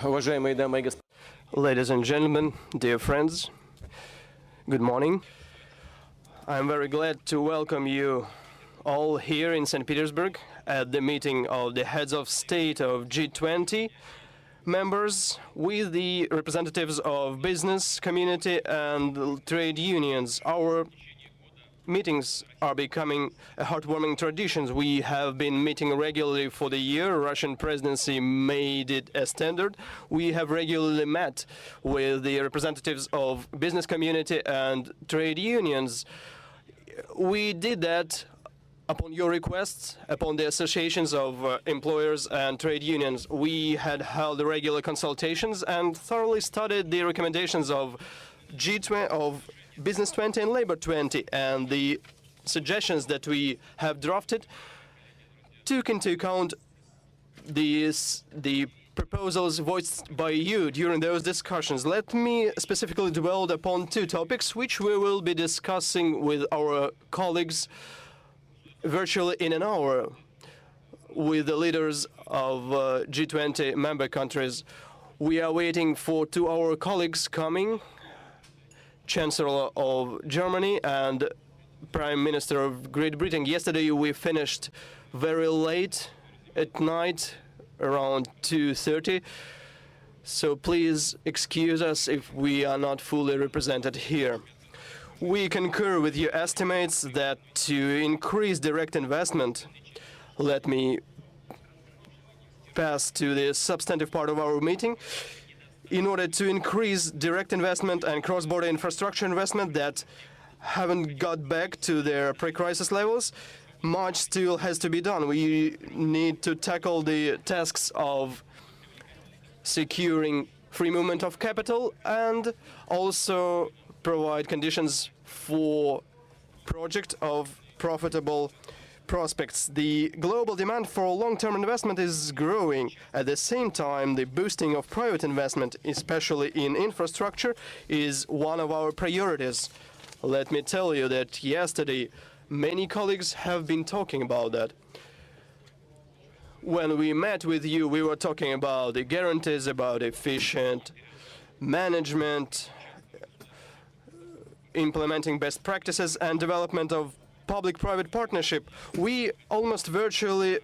Уважаемые дамы и господа. Ladies and gentlemen, dear friends, good morning. I'm very glad to welcome you all here in St. Petersburg at the meeting of the heads of state of G20 members with the representatives of business community and trade unions. Our meetings are becoming a heartwarming tradition. We have been meeting regularly for the year. Russian presidency made it a standard. We have regularly met with the representatives of business community and trade unions. We did that upon your requests, upon the associations of employers and trade unions. We had held regular consultations and thoroughly studied the recommendations of G20, of Business 20 and Labor 20, and the suggestions that we have drafted took into account the proposals voiced by you during those discussions. Let me specifically dwell upon two topics which we will be discussing with our colleagues virtually in an hour with the leaders of G20 member countries. We are waiting for two of our colleagues coming, Chancellor of Germany and Prime Minister of Great Britain. Yesterday we finished very late at night, around 2:30, so please excuse us if we are not fully represented here. We concur with your estimates that to increase direct investment, let me pass to the substantive part of our meeting. In order to increase direct investment and cross-border infrastructure investment that haven't got back to their pre-crisis levels, much still has to be done. We need to tackle the tasks of securing free movement of capital and also provide conditions for project of profitable prospects. The global demand for long-term investment is growing. At the same time, the boosting of private investment, especially in infrastructure, is one of our priorities. Let me tell you that yesterday many colleagues have been talking about that. When we met with you, we were talking about the guarantees, about efficient management, implementing best practices, and development of public-private partnership. We almost virtually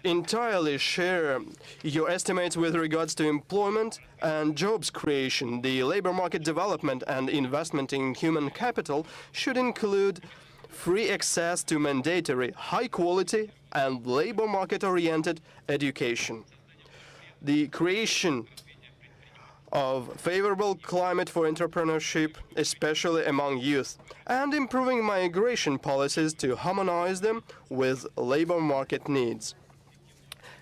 entirely share your estimates with regards to employment and jobs creation. The labor market development and investment in human capital should include free access to mandatory, high-quality and labor market-oriented education. The creation of favorable climate for entrepreneurship, especially among youth, and improving migration policies to harmonize them with labor market needs.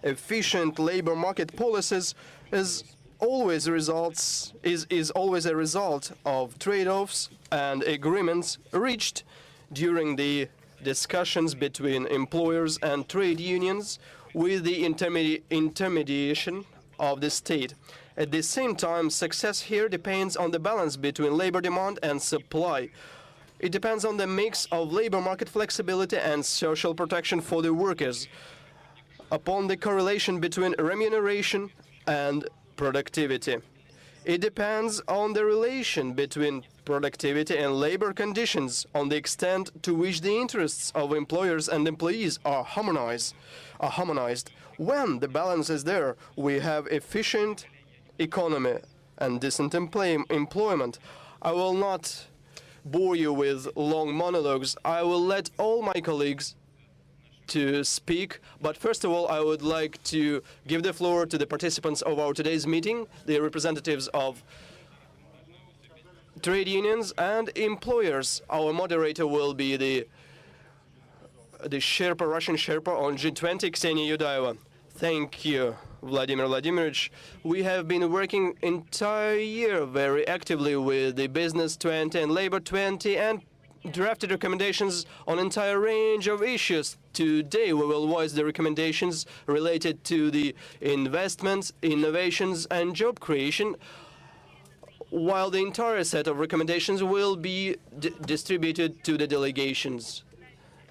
Efficient labor market policies is always a result of trade-offs and agreements reached during the discussions between employers and trade unions with the intermediation of the state. At the same time, success here depends on the balance between labor demand and supply. It depends on the mix of labor market flexibility and social protection for the workers, upon the correlation between remuneration and productivity. It depends on the relation between productivity and labor conditions, on the extent to which the interests of employers and employees are harmonized. When the balance is there, we have efficient economy and decent employment. I will not bore you with long monologues. I will let all my colleagues to speak, but first of all, I would like to give the floor to the participants of our today's meeting, the representatives of trade unions and employers. Our moderator will be the Russian Sherpa on G20, Ksenia Yudaeva. Thank you, Vladimir Vladimirovich. We have been working entire year very actively with the Business 20 and Labor 20 and drafted recommendations on entire range of issues. Today we will voice the recommendations related to the investments, innovations and job creation, while the entire set of recommendations will be distributed to the delegations.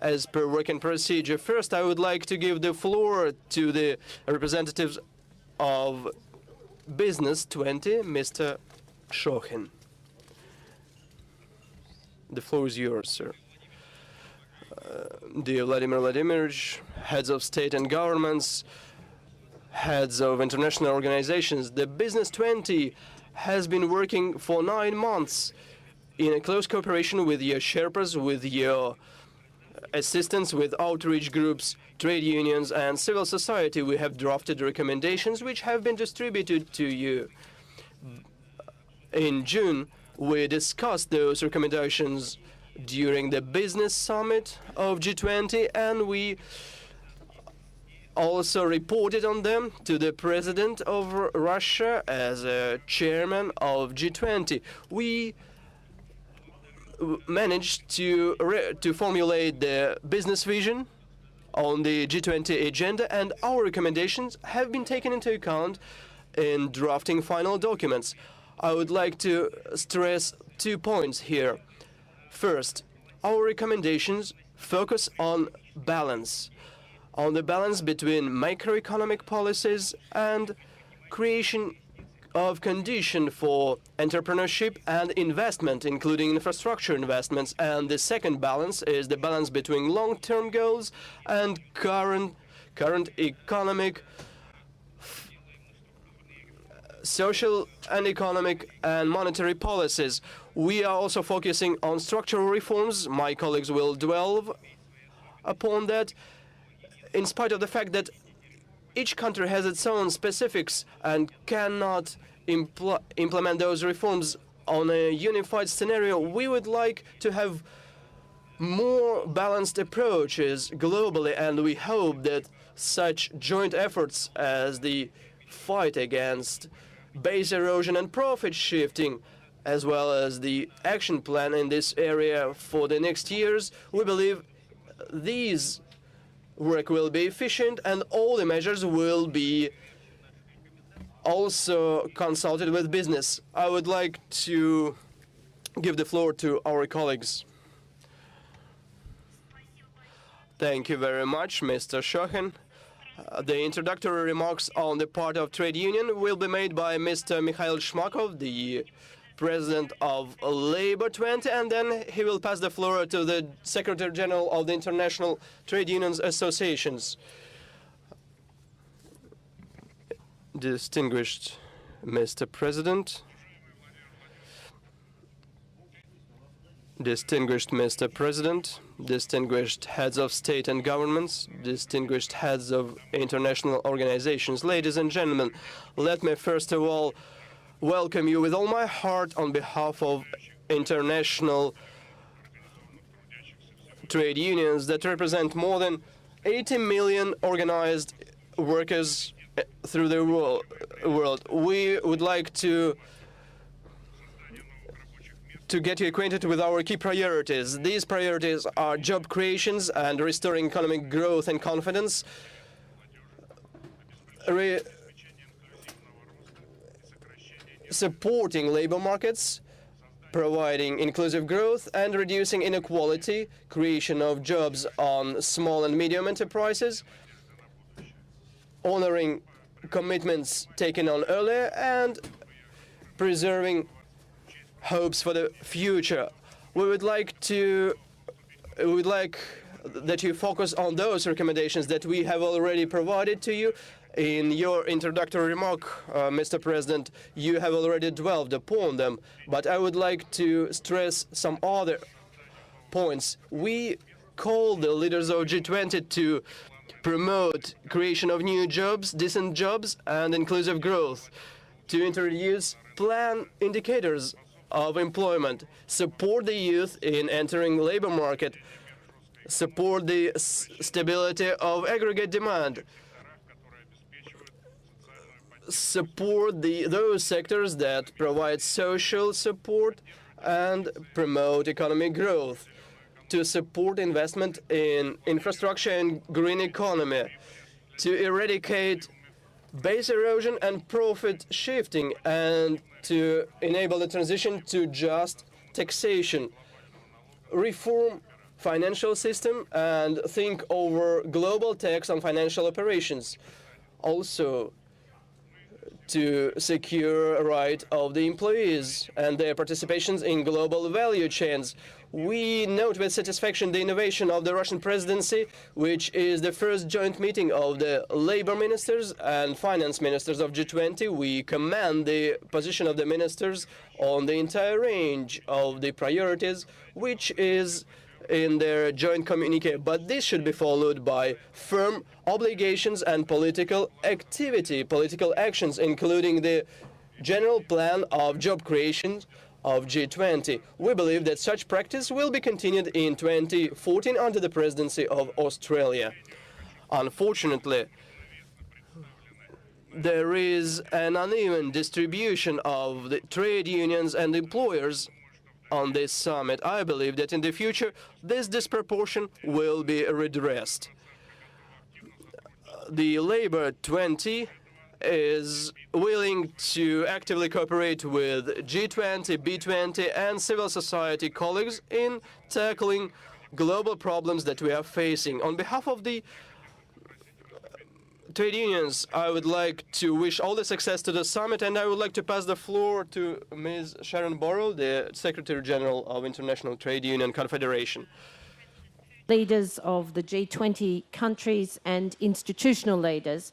As per working procedure, first I would like to give the floor to the representatives of Business 20, Mr. Shokhin. The floor is yours, sir. Dear Vladimir Vladimirovich, heads of state and governments, heads of international organizations, the Business 20 has been working for 9 months in a close cooperation with your Sherpas, with your assistants, with outreach groups, trade unions, and civil society. We have drafted recommendations which have been distributed to you. In June, we discussed those recommendations during the business summit of G20, and we also reported on them to the president of Russia as a chairman of G20. We managed to formulate the business vision on the G20 agenda, and our recommendations have been taken into account in drafting final documents. I would like to stress 2 points here. First, our recommendations focus on balance, on the balance between macroeconomic policies and creation of condition for entrepreneurship and investment, including infrastructure investments. And the second balance is the balance between long-term goals and current economic, social and economic and monetary policies. We are also focusing on structural reforms. My colleagues will dwell upon that, in spite of the fact that each country has its own specifics and cannot implement those reforms on a unified scenario. We would like to have more balanced approaches globally, and we hope that such joint efforts as the fight against base erosion and profit shifting, as well as the action plan in this area for the next years, we believe these work will be efficient and all the measures will be also consulted with business. I would like to give the floor to our colleagues. Thank you very much, Mr. Shokhin. The introductory remarks on the part of trade union will be made by Mr. Mikhail Shmakov, the president of Labor 20, and then he will pass the floor to the Secretary General of the International Trade Unions Associations. Distinguished Mr. President, distinguished Mr. President, distinguished heads of state and governments, distinguished heads of international organizations, ladies and gentlemen, let me first of all welcome you with all my heart on behalf of international trade unions that represent more than 80 million organized workers through the world. We would like to get you acquainted with our key priorities. These priorities are job creations and restoring economic growth and confidence, supporting labor markets, providing inclusive growth and reducing inequality, creation of jobs on small and medium enterprises, honoring commitments taken on earlier, and preserving hopes for the future. We would like that you focus on those recommendations that we have already provided to you. In your introductory remark, Mr. President, you have already dwelled upon them, but I would like to stress some other points. We call the leaders of G20 to promote creation of new jobs, decent jobs, and inclusive growth, to introduce plan indicators of employment, support the youth in entering labor market, support the stability of aggregate demand, support those sectors that provide social support and promote economic growth, to support investment in infrastructure and green economy, to eradicate base erosion and profit shifting, and to enable the transition to just taxation, reform financial system and think over global tax on financial operations. Also, to secure right of the employees and their participations in global value chains. We note with satisfaction the innovation of the Russian presidency, which is the first joint meeting of the labor ministers and finance ministers of G20. We commend the position of the ministers on the entire range of the priorities, which is in their joint communique, but this should be followed by firm obligations and political activity, political actions, including the general plan of job creation of G20. We believe that such practice will be continued in 2014 under the presidency of Australia. Unfortunately, there is an uneven distribution of the trade unions and employers on this summit. I believe that in the future this disproportion will be redressed. The Labour 20 is willing to actively cooperate with G20, B20 and civil society colleagues in tackling global problems that we are facing. On behalf of the trade unions, I would like to wish all the success to the summit, and I would like to pass the floor to Ms. Sharon Burrow, the Secretary General of International Trade Union Confederation. Leaders of the G20 countries and institutional leaders,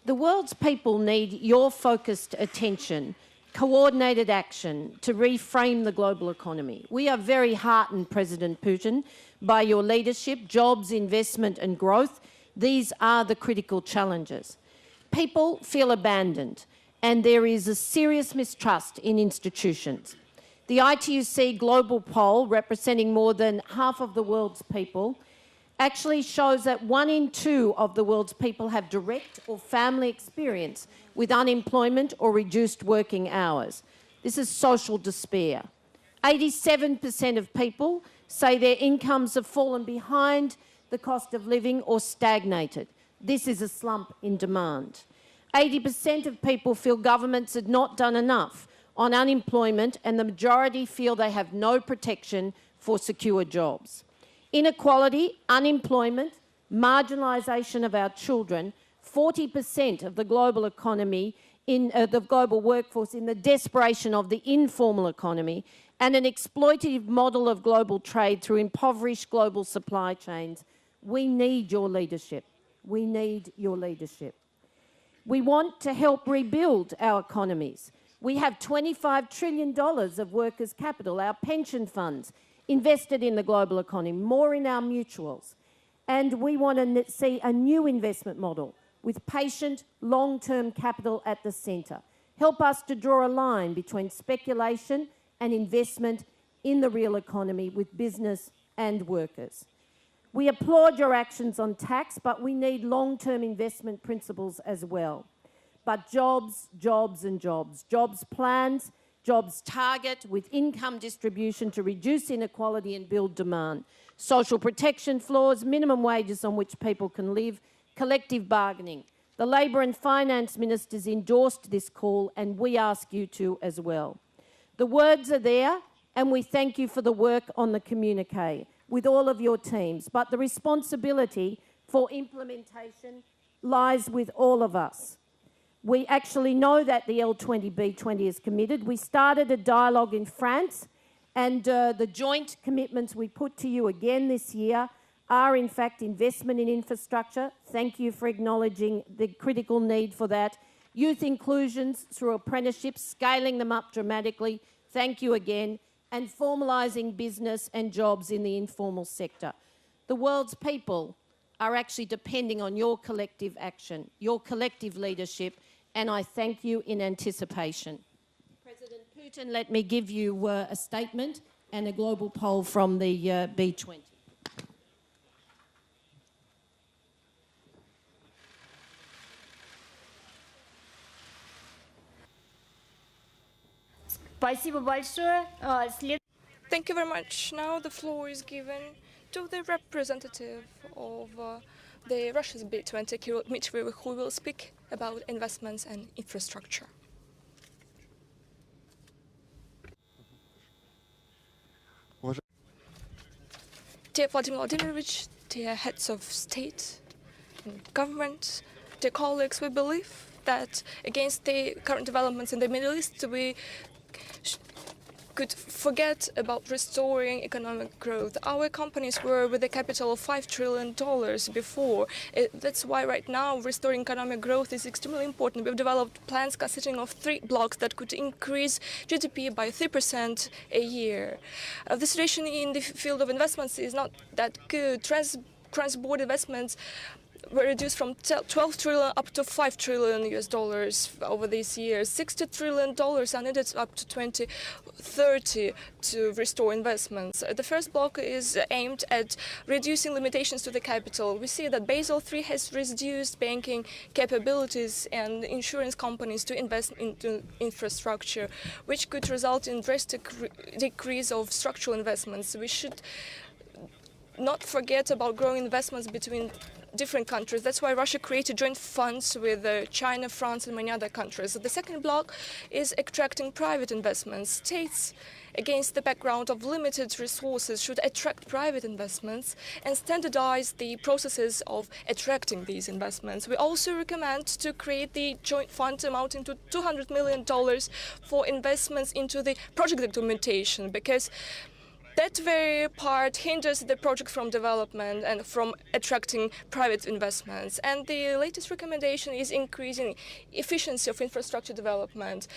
the world's people need your focused attention, coordinated action to reframe the global economy. We are very heartened, President Putin, by your leadership, jobs, investment and growth. These are the critical challenges. People feel abandoned and there is a serious mistrust in institutions. The ITUC global poll, representing more than half of the world's people, actually shows that 1 in 2 of the world's people have direct or family experience with unemployment or reduced working hours. This is social despair. 87% of people say their incomes have fallen behind the cost of living or stagnated. This is a slump in demand. 80% of people feel governments had not done enough on unemployment, and the majority feel they have no protection for secure jobs. Inequality, unemployment, marginalisation of our children, 40% of the global economy, in the global workforce in the desperation of the informal economy, and an exploitative model of global trade through impoverished global supply chains. We need your leadership. We need your leadership. We want to help rebuild our economies. We have $25 trillion of workers' capital, our pension funds, invested in the global economy, more in our mutuals. And we want to see a new investment model with patient, long-term capital at the centre. Help us to draw a line between speculation and investment in the real economy with business and workers. We applaud your actions on tax, but we need long-term investment principles as well. But jobs, jobs and jobs. Jobs plans, jobs target with income distribution to reduce inequality and build demand. Social protection floors, minimum wages on which people can live, collective bargaining. The Labour and Finance Ministers endorsed this call, and we ask you to as well. The words are there, and we thank you for the work on the communique with all of your teams, but the responsibility for implementation lies with all of us. We actually know that the L20B20 is committed. We started a dialogue in France, and the joint commitments we put to you again this year are in fact investment in infrastructure. Thank you for acknowledging the critical need for that. Youth inclusions through apprenticeships, scaling them up dramatically. Thank you again. And formalising business and jobs in the informal sector. The world's people are actually depending on your collective action, your collective leadership, and I thank you in anticipation. President Putin, let me give you a statement and a global poll from the B20. Спасибо большое. Thank you very much. Now the floor is given to the representative of the Russia's B20, Kirill Dmitriev, who will speak about investments and infrastructure. Dear Vladimir Vladimirovich, dear heads of state and government, dear colleagues, we believe that against the current developments in the Middle East, we could forget about restoring economic growth. Our companies were with a capital of $5 trillion before. That's why right now restoring economic growth is extremely important. We've developed plans consisting of 3 blocks that could increase GDP by 3% a year. The situation in the field of investments is not that good. Trans-border investments were reduced from 12 trillion up to $5 trillion over these years. $60 trillion are needed up to 2030 to restore investments. The first block is aimed at reducing limitations to the capital. We see that Basel III has reduced banking capabilities and insurance companies to invest into infrastructure, which could result in drastic decrease of structural investments. We should not forget about growing investments between different countries. That's why Russia created joint funds with China, France, and many other countries. The second block is attracting private investments. States, against the background of limited resources, should attract private investments and standardize the processes of attracting these investments. We also recommend to create the joint fund amounting to $200 million for investments into the project documentation, because that very part hinders the project from development and from attracting private investments. And the latest recommendation is increasing efficiency of infrastructure development.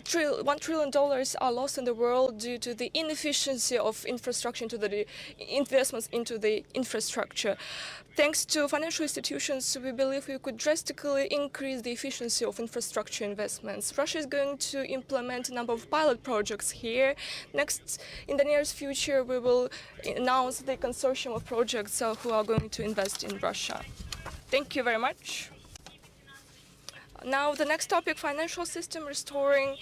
$1 trillion are lost in the world due to the inefficiency of infrastructure into the investments into the infrastructure. Thanks to financial institutions, we believe we could drastically increase the efficiency of infrastructure investments. Russia is going to implement a number of pilot projects here. Next, in the nearest future, we will announce the consortium of projects who are going to invest in Russia. Thank you very much. Now, the next topic, financial system restoring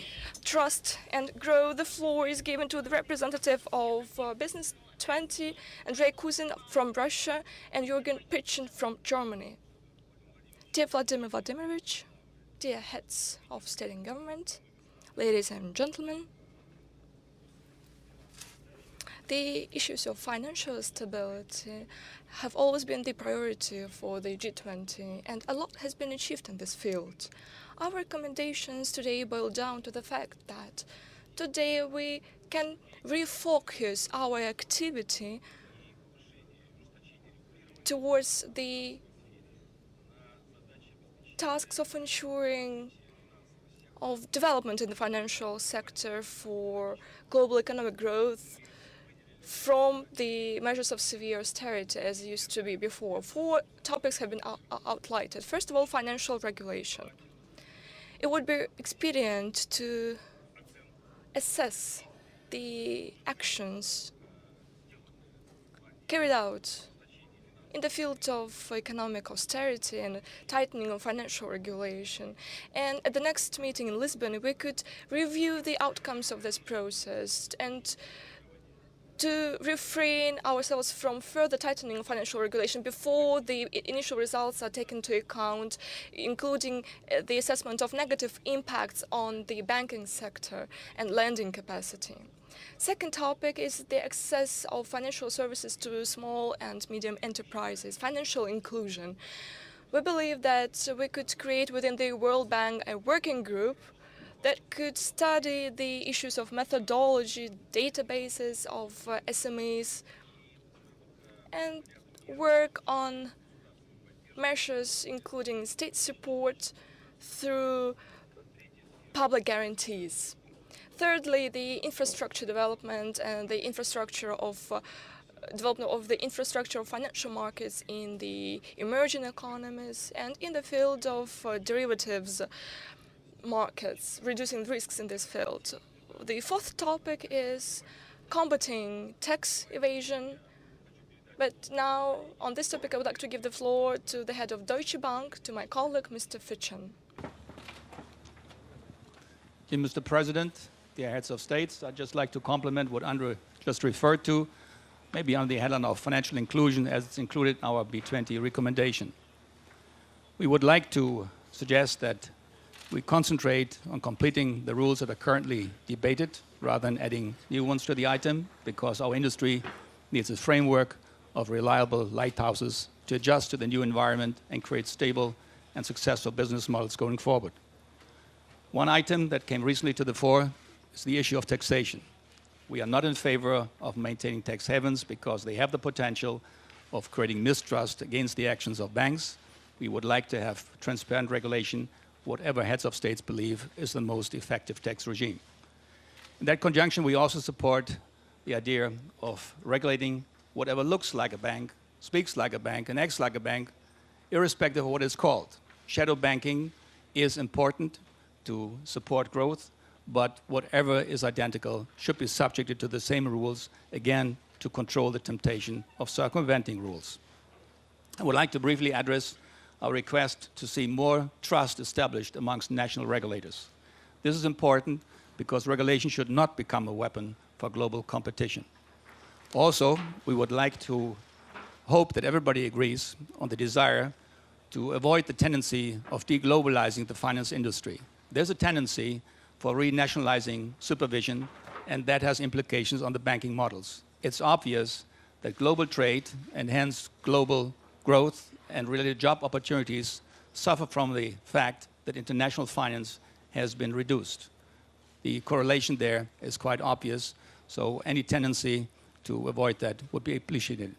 trust and growth. The floor is given to the representative of Business 20, Andrei Kuzin from Russia, and Jürgen Pitchen from Germany. Dear Vladimir Vladimirovich, dear heads of state and government, ladies and gentlemen, the issues of financial stability have always been the priority for the G20, and a lot has been achieved in this field. Our recommendations today boil down to the fact that today we can refocus our activity towards the tasks of ensuring of development in the financial sector for global economic growth from the measures of severe austerity as it used to be before. 4 topics have been outlined. First of all, financial regulation. It would be expedient to assess the actions carried out in the field of economic austerity and tightening of financial regulation. And at the next meeting in Lisbon, we could review the outcomes of this process and to refrain ourselves from further tightening of financial regulation before the initial results are taken into account, including the assessment of negative impacts on the banking sector and lending capacity. Second topic is the access of financial services to small and medium enterprises, financial inclusion. We believe that we could create within the World Bank a working group that could study the issues of methodology, databases of SMEs, and work on measures including state support through public guarantees. Thirdly, the infrastructure development and the infrastructure of development of the infrastructure of financial markets in the emerging economies and in the field of derivatives markets, reducing risks in this field. The fourth topic is combating tax evasion. But now, on this topic, I would like to give the floor to the head of Deutsche Bank, to my colleague, Mr. Fitchen. Dear Mr. President, dear heads of states, I'd just like to compliment what Andrew just referred to, maybe on the headline of financial inclusion as it's included in our B20 recommendation. We would like to suggest that we concentrate on completing the rules that are currently debated rather than adding new ones to the item, because our industry needs a framework of reliable lighthouses to adjust to the new environment and create stable and successful business models going forward. One item that came recently to the fore is the issue of taxation. We are not in favor of maintaining tax havens because they have the potential of creating mistrust against the actions of banks. We would like to have transparent regulation, whatever heads of states believe is the most effective tax regime. In that conjunction, we also support the idea of regulating whatever looks like a bank, speaks like a bank, and acts like a bank, irrespective of what it's called. Shadow banking is important to support growth, but whatever is identical should be subjected to the same rules, again, to control the temptation of circumventing rules. I would like to briefly address our request to see more trust established amongst national regulators. This is important because regulation should not become a weapon for global competition. Also, we would like to hope that everybody agrees on the desire to avoid the tendency of deglobalizing the finance industry. There's a tendency for renationalizing supervision, and that has implications on the banking models. It's obvious that global trade and hence global growth and related job opportunities suffer from the fact that international finance has been reduced. The correlation there is quite obvious, so any tendency to avoid that would be appreciated.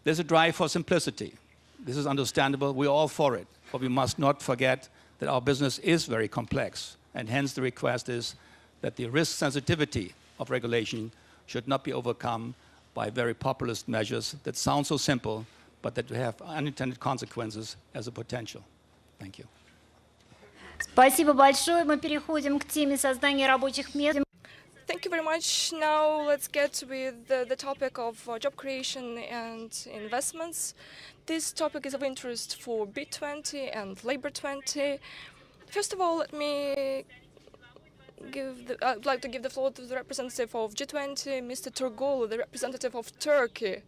There's a drive for simplicity. This is understandable, we're all for it, but we must not forget that our business is very complex, and hence the request is that the risk sensitivity of regulation should not be overcome by very populist measures that sound so simple, but that have unintended consequences as a potential. Thank you. Спасибо большое. Мы переходим к теме создания рабочих мест. Thank you very much. Now let's get with the topic of job creation and investments. This topic is of interest for B20 and Labour 20. First of all, let me I'd like to give the floor to the representative of G20, Mr. Turgul, the representative of Turkey.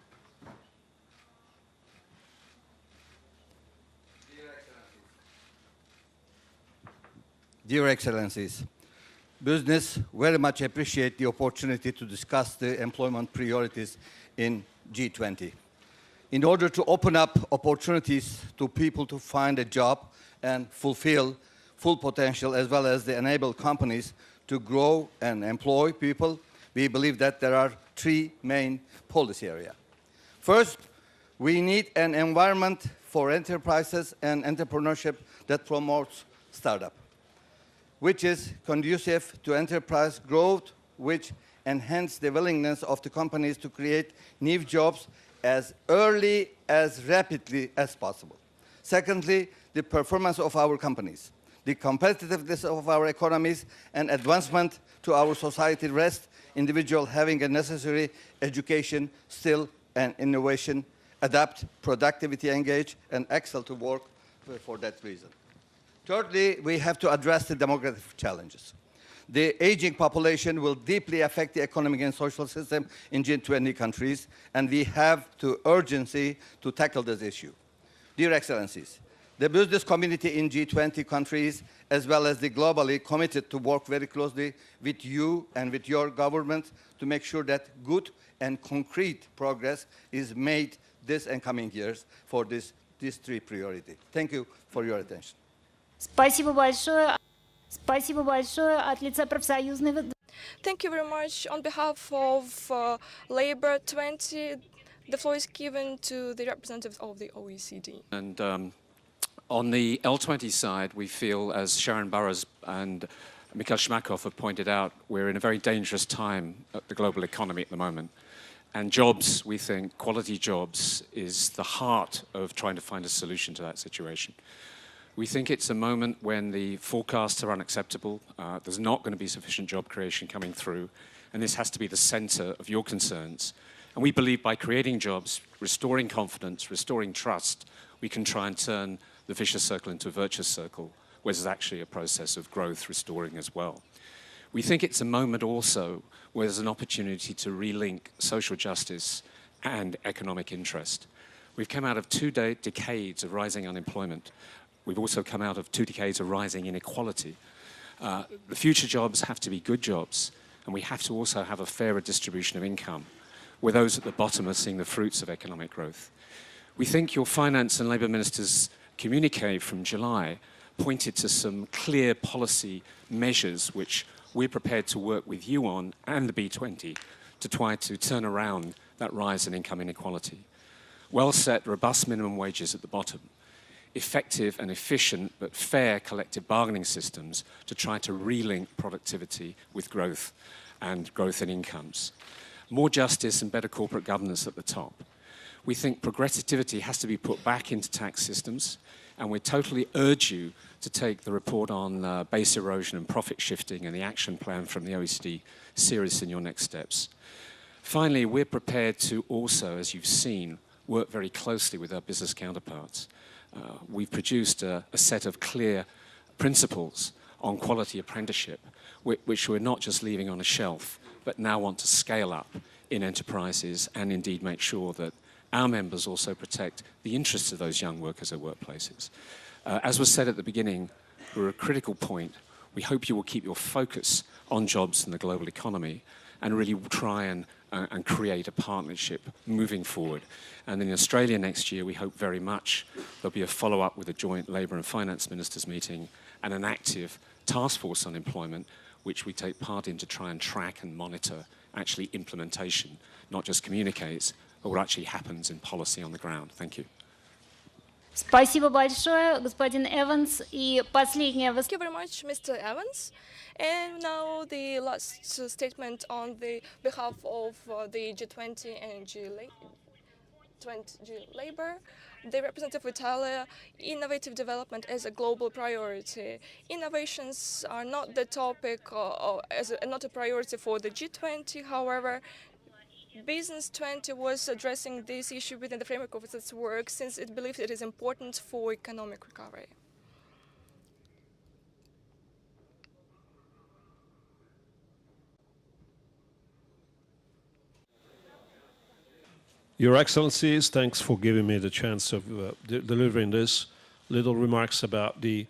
Dear Excellencies, business very much appreciate the opportunity to discuss the employment priorities in G20. In order to open up opportunities to people to find a job and fulfill full potential, as well as to enable companies to grow and employ people, we believe that there are three main policy areas. First, we need an environment for enterprises and entrepreneurship that promotes startup, which is conducive to enterprise growth, which enhance the willingness of the companies to create new jobs as early, as rapidly as possible. Secondly, the performance of our companies, the competitiveness of our economies, and advancement to our society rest individual having a necessary education, skill, and innovation, adapt, productivity, engage, and excel to work for that reason. Thirdly, we have to address the demographic challenges. The aging population will deeply affect the economic and social system in G20 countries, and we have to urgency to tackle this issue. Dear Excellencies, the business community in G20 countries, as well as the globally, committed to work very closely with you and with your government to make sure that good and concrete progress is made this and coming years for these three priorities. Thank you for your attention. Спасибо большое. Спасибо большое от лица профсоюзной. Thank you very much. On behalf of Labour 20, the floor is given to the representative of the OECD. And on the L20 side, we feel, as Sharon Burrows and Mikhail Shmakov have pointed out, we're in a very dangerous time at the global economy at the moment. And jobs, we think, quality jobs, is the heart of trying to find a solution to that situation. We think it's a moment when the forecasts are unacceptable. There's not going to be sufficient job creation coming through, and this has to be the center of your concerns. And we believe by creating jobs, restoring confidence, restoring trust, we can try and turn the vicious circle into a virtuous circle, where there's actually a process of growth restoring as well. We think it's a moment also where there's an opportunity to relink social justice and economic interest. We've come out of 2 decades of rising unemployment. We've also come out of 2 decades of rising inequality. The future jobs have to be good jobs, and we have to also have a fairer distribution of income, where those at the bottom are seeing the fruits of economic growth. We think your finance and labour ministers communique from July pointed to some clear policy measures which we're prepared to work with you on and the B20 to try to turn around that rise in income inequality. Well set, robust minimum wages at the bottom, effective and efficient but fair collective bargaining systems to try to relink productivity with growth and growth in incomes. More justice and better corporate governance at the top. We think progressivity has to be put back into tax systems, and we totally urge you to take the report on base erosion and profit shifting and the action plan from the OECD serious in your next steps. Finally, we're prepared to also, as you've seen, work very closely with our business counterparts. We've produced a set of clear principles on quality apprenticeship, which we're not just leaving on a shelf, but now want to scale up in enterprises and indeed make sure that our members also protect the interests of those young workers at workplaces. As was said at the beginning, we're at a critical point. We hope you will keep your focus on jobs in the global economy and really try and create a partnership moving forward. And in Australia next year, we hope very much there'll be a follow-up with a joint Labour and Finance Ministers meeting and an active task force on employment, which we take part in to try and track and monitor actually implementation, not just communicates, but what actually happens in policy on the ground. Thank you. Спасибо большое, господин Эванс. И последнее Thank you very much, Mr. Evans. And now the last statement on the behalf of the G20 and G Labour. The representative of Italia, innovative development as a global priority. Innovations are not the topic, not a priority for the G20, however, Business 20 was addressing this issue within the framework of its work since it believes it is important for economic recovery. Your Excellencies, thanks for giving me the chance of delivering this little remarks about the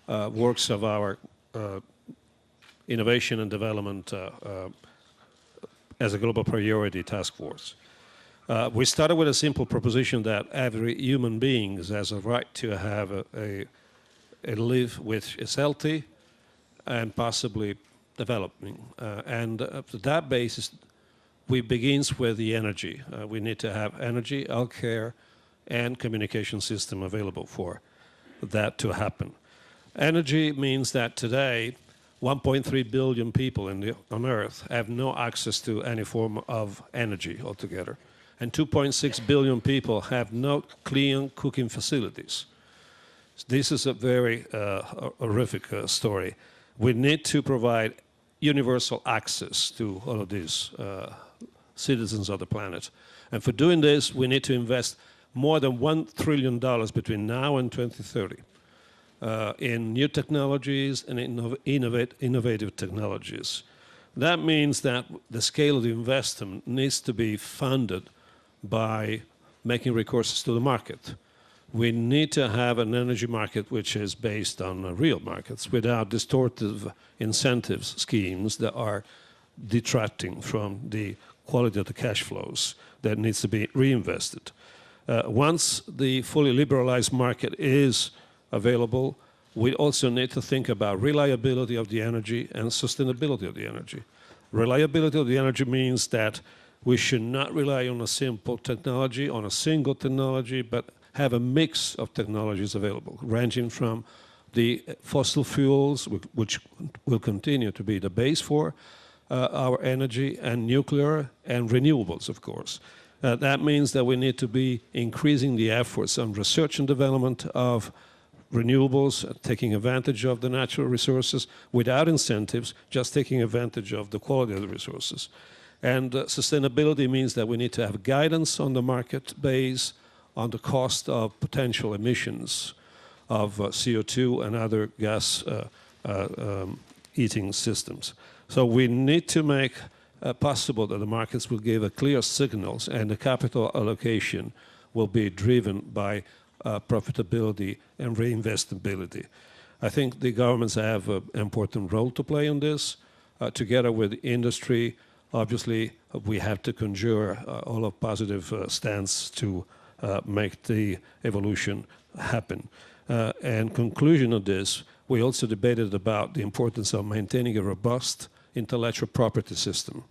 works of our innovation and development as a global priority task force. We started with a simple proposition that every human being has a right to have a live which is healthy and possibly developing. And to that basis, we begins with the energy. We need to have energy, healthcare, and communication system available for that to happen. Energy means that today, 1.3 billion people on Earth have no access to any form of energy altogether. And 2.6 billion people have no clean cooking facilities. This is a very horrific story. We need to provide universal access to all of these citizens of the planet. And for doing this, we need to invest more than $1 trillion between now and 2030 in new technologies and innovative technologies. That means that the scale of the investment needs to be funded by making recourse to the market. We need to have an energy market which is based on real markets without distortive incentives schemes that are detracting from the quality of the cash flows that needs to be reinvested. Once the fully liberalized market is available, we also need to think about reliability of the energy and sustainability of the energy. Reliability of the energy means that we should not rely on a simple technology, on a single technology, but have a mix of technologies available, ranging from the fossil fuels, which will continue to be the base for our energy, and nuclear and renewables, of course. That means that we need to be increasing the efforts on research and development of renewables, taking advantage of the natural resources without incentives, just taking advantage of the quality of the resources. And sustainability means that we need to have guidance on the market base on the cost of potential emissions of CO2 and other gas eating systems. So we need to make possible that the markets will give clear signals and the capital allocation will be driven by profitability and reinvestability. I think the governments have an important role to play in this. Together with the industry, obviously, we have to conjure all of positive stance to make the evolution happen. And conclusion of this, we also debated about the importance of maintaining a robust intellectual property system,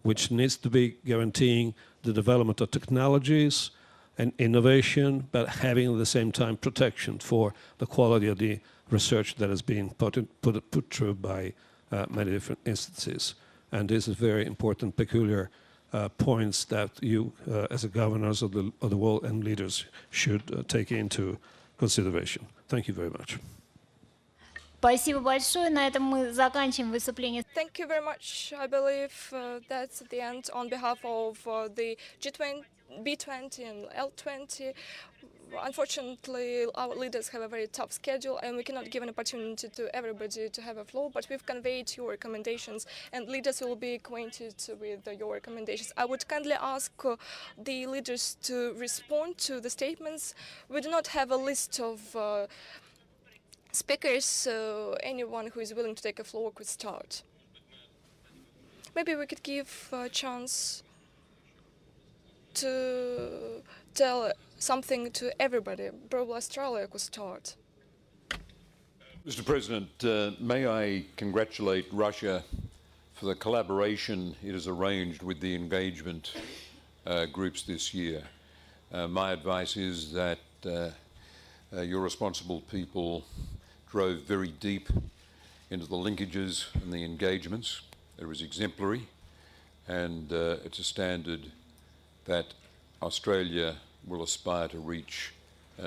which needs to be guaranteeing the development of technologies and innovation, but having at the same time protection for the quality of the research that has been put through by many different instances. And this is very important, peculiar points that you, as a governors of the world and leaders, should take into consideration. Thank you very much. Спасибо большое. На этом мы заканчиваем выступление. Thank you very much. I believe that's the end on behalf of the G20, B20 and L20. Unfortunately, our leaders have a very tough schedule and we cannot give an opportunity to everybody to have a floor, but we've conveyed your recommendations and leaders will be acquainted with your recommendations. I would kindly ask the leaders to respond to the statements. We do not have a list of speakers, so anyone who is willing to take a floor could start. Maybe we could give a chance to tell something to everybody. Probably Australia could start. Mr. President, may I congratulate Russia for the collaboration it has arranged with the engagement groups this year. My advice is that your responsible people drove very deep into the linkages and the engagements. It was exemplary, and it's a standard that Australia will aspire to reach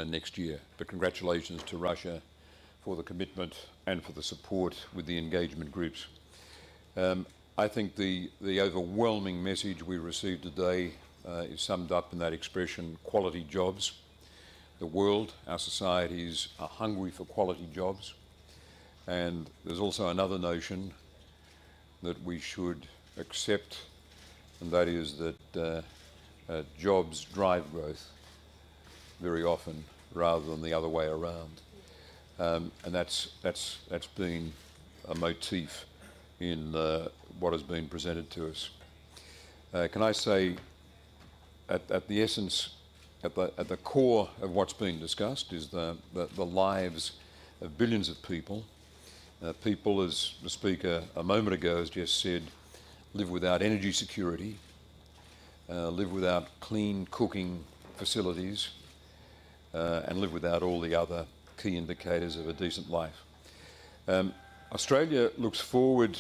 next year. But congratulations to Russia for the commitment and for the support with the engagement groups. I think the overwhelming message we received today is summed up in that expression, quality jobs. The world, our societies are hungry for quality jobs, and there's also another notion that we should accept, and that is that jobs drive growth very often rather than the other way around, and that's been a motif in what has been presented to us. Can I say, at the essence, at the core of what's been discussed is the lives of billions of people. People, as the speaker a moment ago has just said, live without energy security, live without clean cooking facilities, and live without all the other key indicators of a decent life. Australia looks forward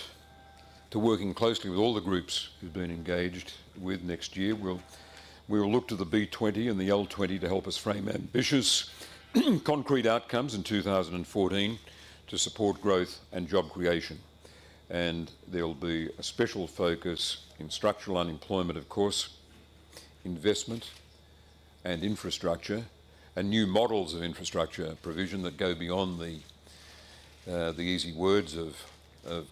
to working closely with all the groups who've been engaged with next year. We will look to the B20 and the L20 to help us frame ambitious, concrete outcomes in 2014 to support growth and job creation. And there will be a special focus in structural unemployment, of course, investment and infrastructure, and new models of infrastructure provision that go beyond the easy words of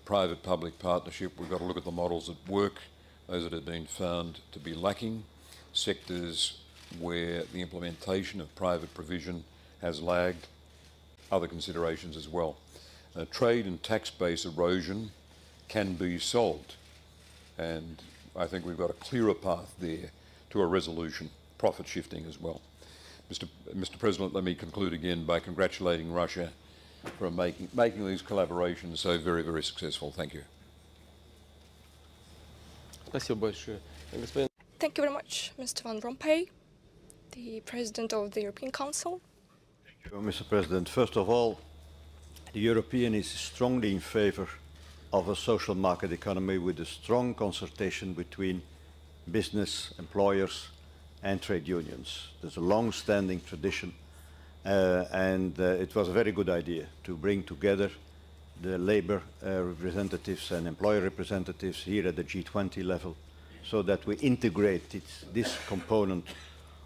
private-public partnership. We've got to look at the models that work, those that have been found to be lacking, sectors where the implementation of private provision has lagged, other considerations as well. Trade and tax base erosion can be solved, and I think we've got a clearer path there to a resolution, profit shifting as well. Mr. President, let me conclude again by congratulating Russia for making these collaborations so very, very successful. Thank you. Thank you very much, Mr. Van Rompuy, the President of the European Council. Thank you, Mr. President. First of all, the European is strongly in favor of a social market economy with a strong consultation between business, employers and trade unions. There's a long-standing tradition and it was a very good idea to bring together the labor representatives and employer representatives here at the G20 level, so that we integrate this component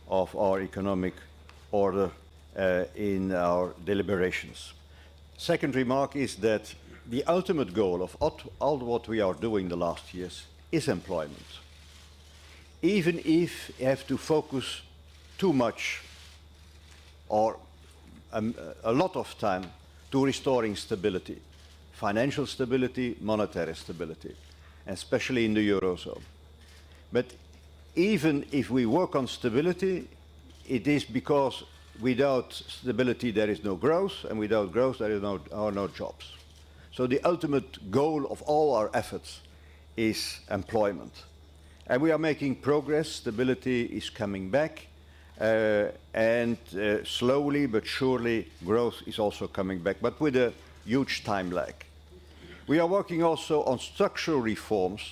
of our economic order in our deliberations. Second remark is that the ultimate goal of all what we are doing the last years is employment. Even if you have to focus too much or a lot of time to restoring stability, financial stability, monetary stability, especially in the Eurozone. But even if we work on stability, it is because without stability there is no growth, and without growth there are no jobs. So the ultimate goal of all our efforts is employment. And we are making progress. Stability is coming back, and slowly but surely growth is also coming back, but with a huge time lag. We are working also on structural reforms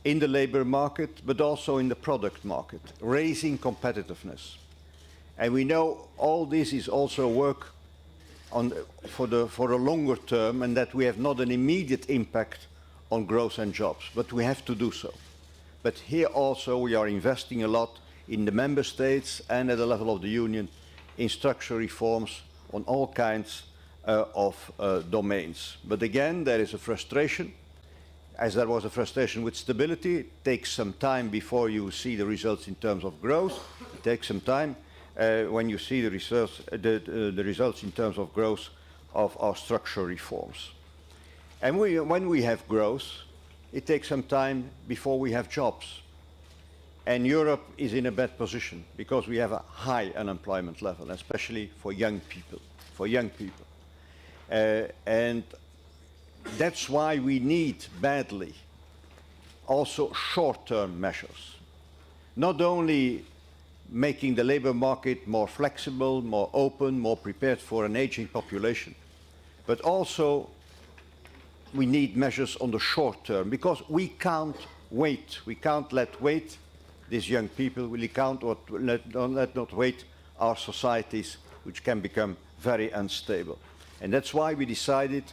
in the labor market, but also in the product market, raising competitiveness. And we know all this is also work for a longer term, and that we have not an immediate impact on growth and jobs, but we have to do so. But here also we are investing a lot in the member states and at the level of the union in structural reforms on all kinds of domains. But again, there is a frustration. As there was a frustration with stability, it takes some time before you see the results in terms of growth. It takes some time when you see the results in terms of growth of our structural reforms. And when we have growth, it takes some time before we have jobs. And Europe is in a bad position because we have a high unemployment level, especially for young people. And that's why we need badly also short-term measures. Not only making the labor market more flexible, more open, more prepared for an aging population, but also we need measures on the short term, because we can't wait. We can't let wait these young people. We can't let not wait our societies, which can become very unstable. And that's why we decided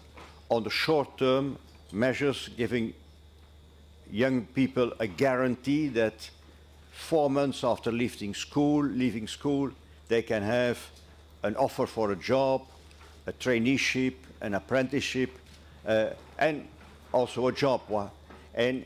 on the short-term measures, giving young people a guarantee that 4 months after leaving school, they can have an offer for a job, a traineeship, an apprenticeship, and also a job. And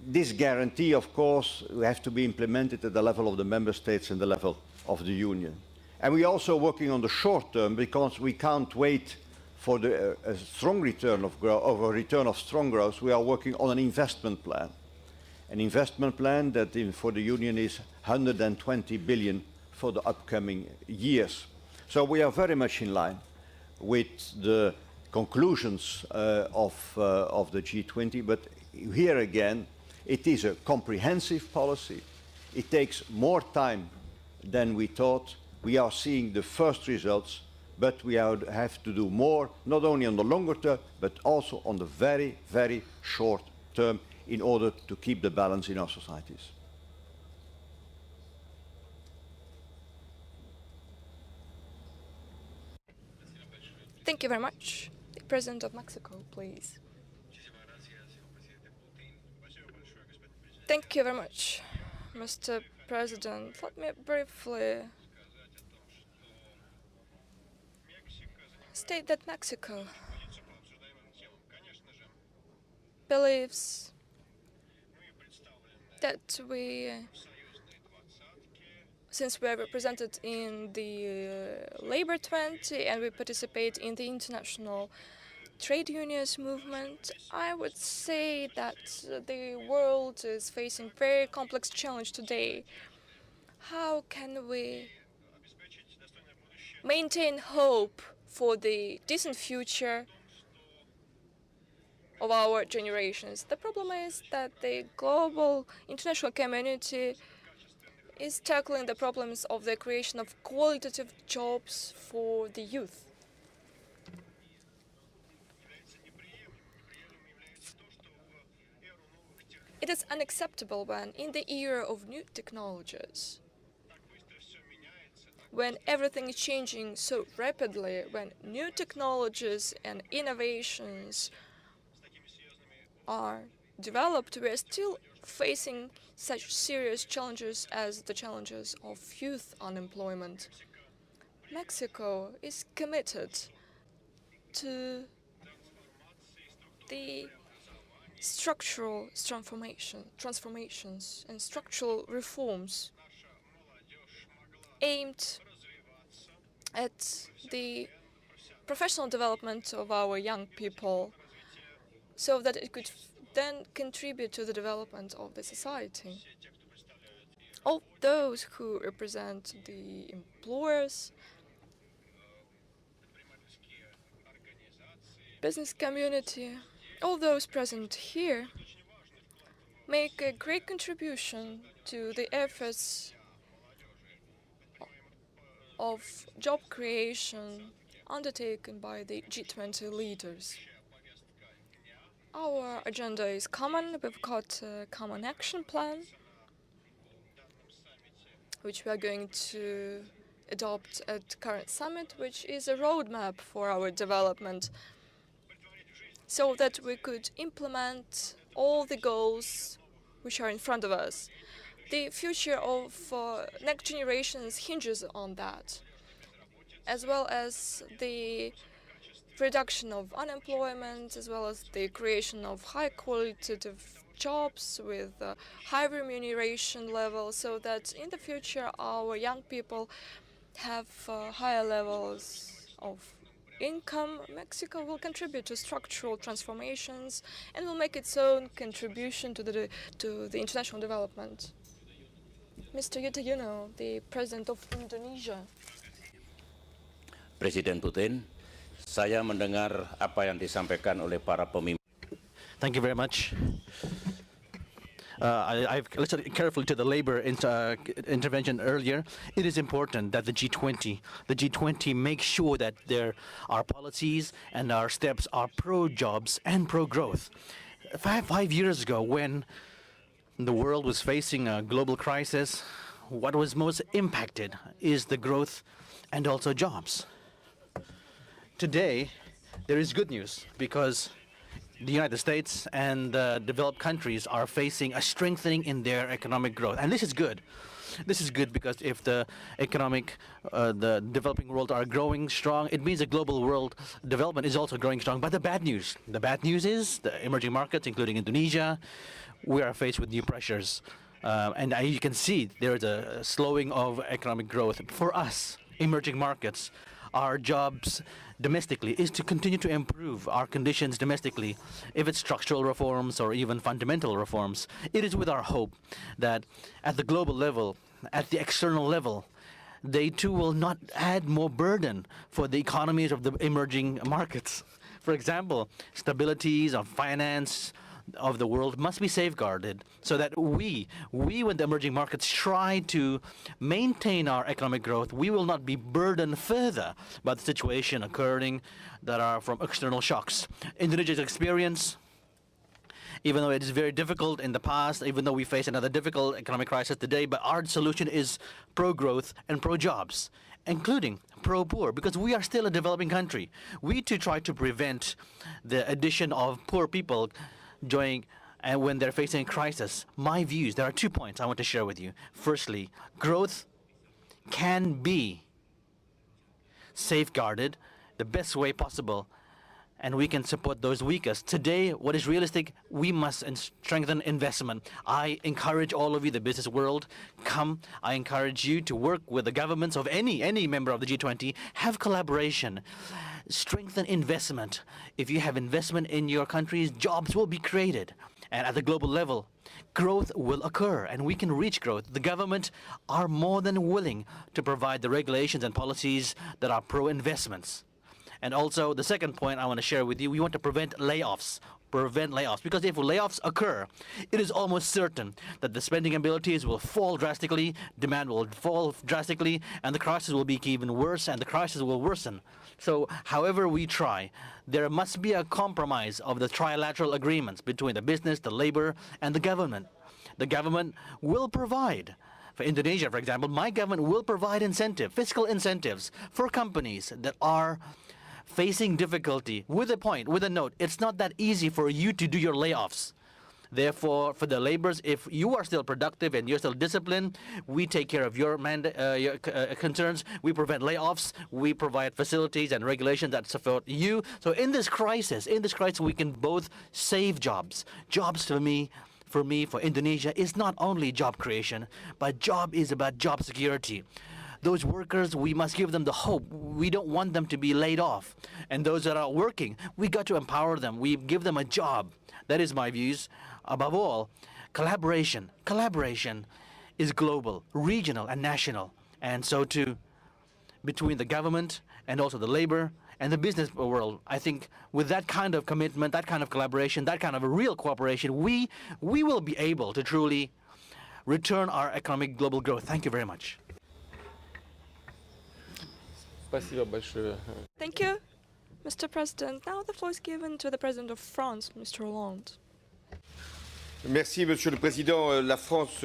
this guarantee, of course, will have to be implemented at the level of the member states and the level of the union. And we're also working on the short term, because we can't wait for a strong return of growth, or a return of strong growth. We are working on an investment plan. An investment plan that for the union is 120 billion for the upcoming years. So we are very much in line with the conclusions of the G20, but here again, it is a comprehensive policy. It takes more time than we thought. We are seeing the first results, but we have to do more, not only on the longer term, but also on the very, very short term, in order to keep the balance in our societies. Thank you very much. The President of Mexico, please. Thank you very much, Mr. President. Let me briefly state that Mexico believes that since we are represented in the Labor 20 and we participate in the international trade unions movement, I would say that the world is facing very complex challenge today. How can we maintain hope for the decent future of our generations? The problem is that the global international community is tackling the problems of the creation of qualitative jobs for the youth. It is unacceptable when, in the era of new technologies, when everything is changing so rapidly, when new technologies and innovations are developed, we are still facing such serious challenges as the challenges of youth unemployment. Mexico is committed to the structural transformations and structural reforms aimed at the professional development of our young people, so that it could then contribute to the development of the society. all those who represent the employers, business community, all those present here make a great contribution to the efforts of job creation undertaken by the G20 leaders. Our agenda is common. We've got a common action plan, which we are going to adopt at current summit, which is a roadmap for our development, so that we could implement all the goals which are in front of us. The future of next generations hinges on that, as well as the reduction of unemployment, as well as the creation of high-qualitative jobs with high remuneration levels, so that in the future our young people have higher levels of income. Mexico will contribute to structural transformations and will make its own contribution to the international development. Mr. Yudhoyono, the President of Indonesia. Presiden Putin, saya mendengar apa yang disampaikan oleh para pemimpin. Thank you very much. I've listened carefully to the labor intervention earlier. It is important that the G20 make sure that our policies and our steps are pro-jobs and pro-growth. Five years ago, when the world was facing a global crisis, what was most impacted is the growth and also jobs. Today, there is good news because the United States and developed countries are facing a strengthening in their economic growth. And this is good. This is good because if the developing world are growing strong, it means the global world development is also growing strong. But the bad news is the emerging markets, including Indonesia, we are faced with new pressures. And you can see there is a slowing of economic growth. For us, emerging markets, our jobs domestically is to continue to improve our conditions domestically. If it's structural reforms or even fundamental reforms, it is with our hope that at the global level, at the external level, they too will not add more burden for the economies of the emerging markets. For example, stabilities of finance of the world must be safeguarded so that we when the emerging markets try to maintain our economic growth, we will not be burdened further by the situation occurring that are from external shocks. Indonesia's experience, even though it is very difficult in the past, even though we face another difficult economic crisis today, but our solution is pro-growth and pro-jobs, including pro-poor, because we are still a developing country. We too try to prevent the addition of poor people and when they're facing a crisis. My views, there are 2 points I want to share with you. Firstly, growth can be safeguarded the best way possible, and we can support those weakest. Today, what is realistic, we must strengthen investment. I encourage all of you, the business world, come. I encourage you to work with the governments of any member of the G20, have collaboration, strengthen investment. If you have investment in your countries, jobs will be created. And at the global level, growth will occur, and we can reach growth. The government are more than willing to provide the regulations and policies that are pro-investments. And also, the second point I want to share with you, we want to prevent layoffs. Because if layoffs occur, it is almost certain that the spending abilities will fall drastically, demand will fall drastically, and the crisis will be even worse, and the crisis will worsen. So, however we try, there must be a compromise of the trilateral agreements between the business, the labor, and the government. The government will provide. For Indonesia, for example, my government will provide fiscal incentives for companies that are facing difficulty, with a note. It's not that easy for you to do your layoffs. Therefore, for the laborers, if you are still productive and you're still disciplined, we take care of your concerns. We prevent layoffs. We provide facilities and regulations that support you. So in this crisis, we can both save jobs. Jobs for Indonesia, is not only job creation, but job is about job security. Those workers, we must give them the hope. We don't want them to be laid off. And those that are working, we got to empower them. We give them a job. That is my views. Above all, collaboration. Collaboration is global, regional, and national. And so too, between the government and also the labor and the business world, I think with that kind of commitment, that kind of collaboration, that kind of a real cooperation, we will be able to truly return our economic global growth. Thank you very much. Thank you, Mr. President. Now the floor is given to the President of France, Mr. Hollande. Merci, Monsieur le Président. La France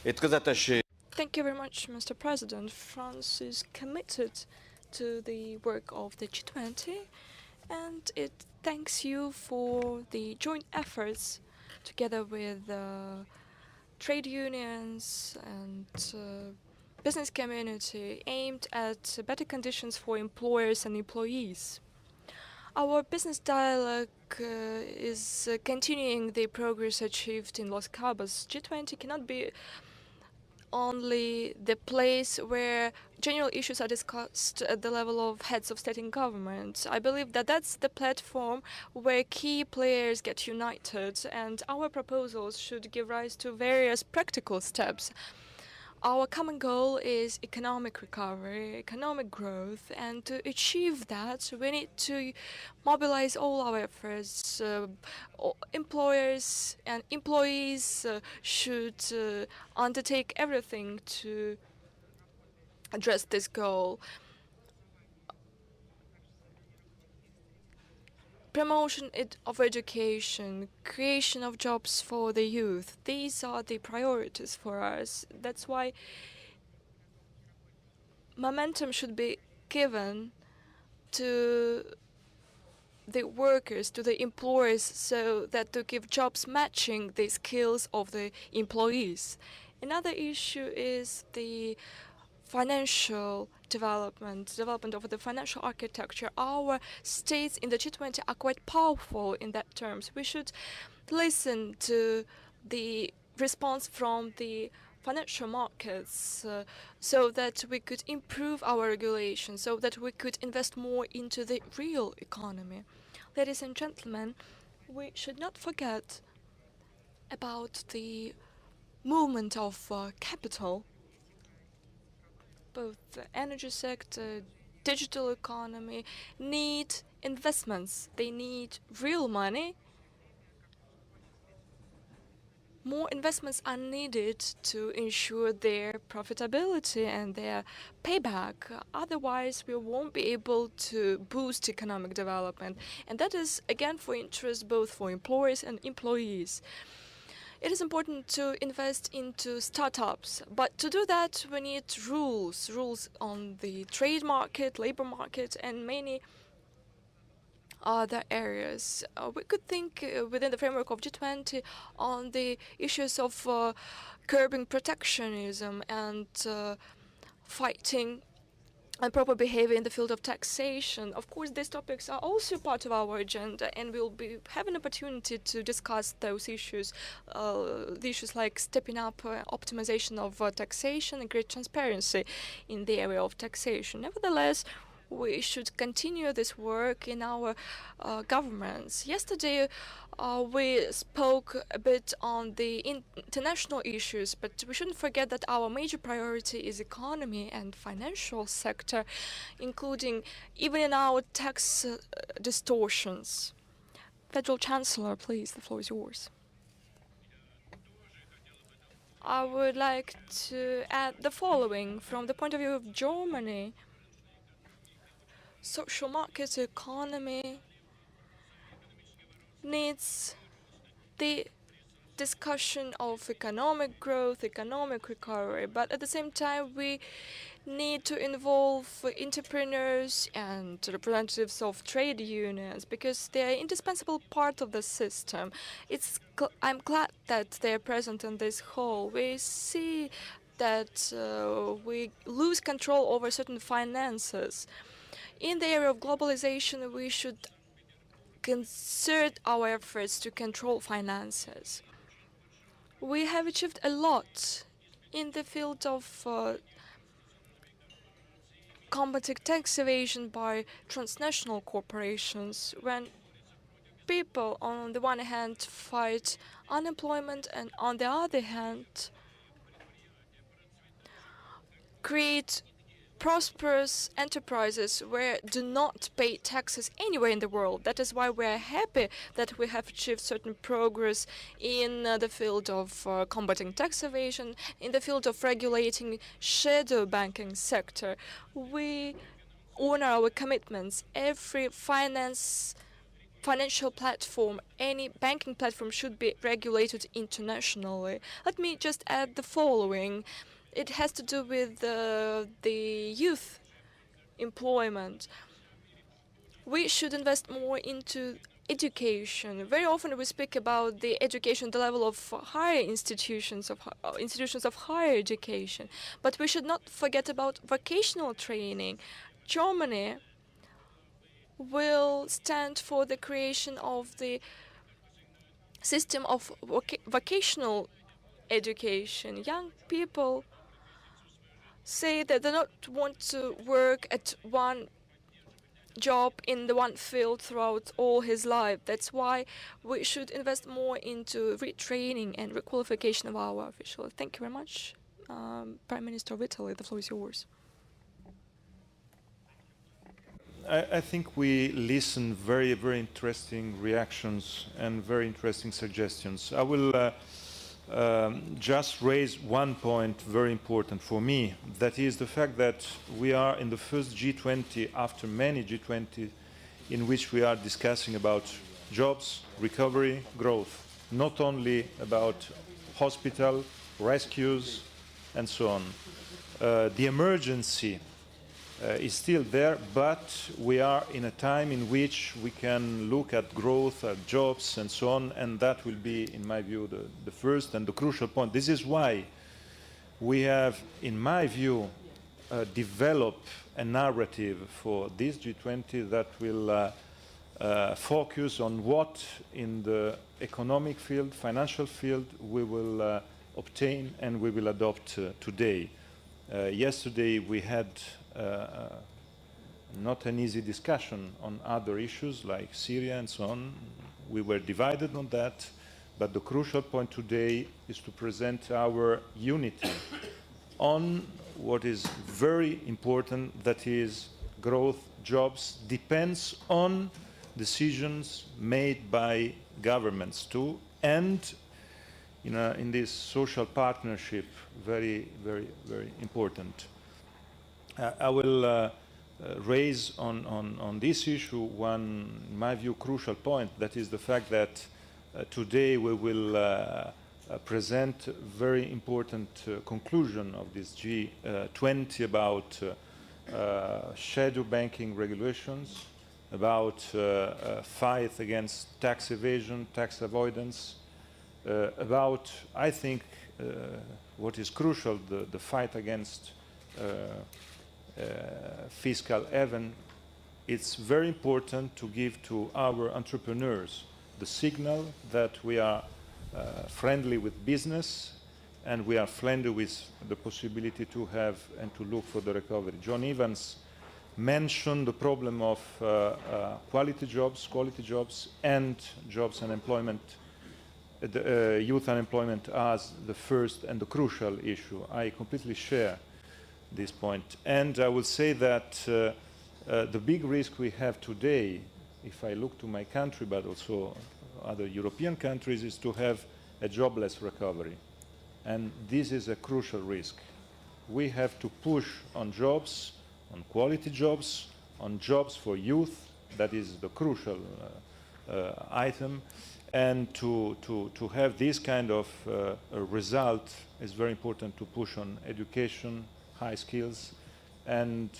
est très attachée. Thank you very much, Mr. President. France is committed to the work of the G20, and it thanks you for the joint efforts together with trade unions and business community aimed at better conditions for employers and employees. Our business dialogue is continuing the progress achieved in Los Cabos. G20 cannot be only the place where general issues are discussed at the level of heads of state and government. I believe that that's the platform where key players get united, and our proposals should give rise to various practical steps. Our common goal is economic recovery, economic growth, and to achieve that, we need to mobilize all our efforts. Employers and employees should undertake everything to address this goal. Promotion of education, creation of jobs for the youth, these are the priorities for us. That's why momentum should be given to the workers, to the employers, so that to give jobs matching the skills of the employees. Another issue is the financial development of the financial architecture. Our states in the G20 are quite powerful in that terms. We should listen to the response from the financial markets so that we could improve our regulation, so that we could invest more into the real economy. Ladies and gentlemen, we should not forget about the movement of capital. Both the energy sector, digital economy need investments. They need real money. More investments are needed to ensure their profitability and their payback. Otherwise, we won't be able to boost economic development. And that is, again, for interest both for employers and employees. It is important to invest into startups, but to do that we need rules on the trade market, labor market, and many other areas. We could think within the framework of G20 on the issues of curbing protectionism and fighting improper behavior in the field of taxation. Of course, these topics are also part of our agenda, and we'll be having an opportunity to discuss those issues. The issues like stepping up optimization of taxation and great transparency in the area of taxation. Nevertheless, we should continue this work in our governments. Yesterday, we spoke a bit on the international issues, but we shouldn't forget that our major priority is economy and financial sector, including even in our tax distortions. Federal Chancellor, please, the floor is yours. I would like to add the following. From the point of view of Germany, social market economy needs the discussion of economic growth, economic recovery, but at the same time we need to involve entrepreneurs and representatives of trade unions because they are an indispensable part of the system. I'm glad that they are present in this hall. We see that we lose control over certain finances. In the area of globalization, we should concert our efforts to control finances. We have achieved a lot in the field of combating tax evasion by transnational corporations, when people on the one hand fight unemployment and on the other hand create prosperous enterprises where do not pay taxes anywhere in the world. That is why we are happy that we have achieved certain progress in the field of combating tax evasion, in the field of regulating shadow banking sector. We honor our commitments. Every financial platform, any banking platform should be regulated internationally. Let me just add the following. It has to do with the youth employment. We should invest more into education. Very often we speak about the education, the level of higher institutions of higher education, but we should not forget about vocational training. Germany will stand for the creation of the system of vocational education. Young people say that they don't want to work at one job in the one field throughout all his life. That's why we should invest more into retraining and requalification of our officials. Thank you very much. Prime Minister of Italy, the floor is yours. I think we listen very, very interesting reactions and very interesting suggestions. I will just raise one point very important for me. That is the fact that we are in the first G20 after many G20 in which we are discussing about jobs, recovery, growth, not only about hospital, rescues, and so on. The emergency is still there, but we are in a time in which we can look at growth, at jobs, and so on, and that will be, in my view, the first and the crucial point. This is why we have, in my view, developed a narrative for this G20 that will focus on what in the economic field, financial field, we will obtain and we will adopt today. Yesterday we had not an easy discussion on other issues like Syria and so on. We were divided on that, but the crucial point today is to present our unity on what is very important, that is growth, jobs, depends on decisions made by governments too, and in this social partnership, very, very, very important. I will raise on this issue one, in my view, crucial point. That is the fact that today we will present a very important conclusion of this G20 about shadow banking regulations, about fight against tax evasion, tax avoidance, about, I think, what is crucial, the fight against fiscal haven. It's very important to give to our entrepreneurs the signal that we are friendly with business and we are friendly with the possibility to have and to look for the recovery. John Evans mentioned the problem of quality jobs, and jobs and employment, youth unemployment as the first and the crucial issue. I completely share this point. And I will say that the big risk we have today, if I look to my country, but also other European countries, is to have a jobless recovery. And this is a crucial risk. We have to push on jobs, on quality jobs, on jobs for youth. That is the crucial item. And to have this kind of result is very important to push on education, high skills, and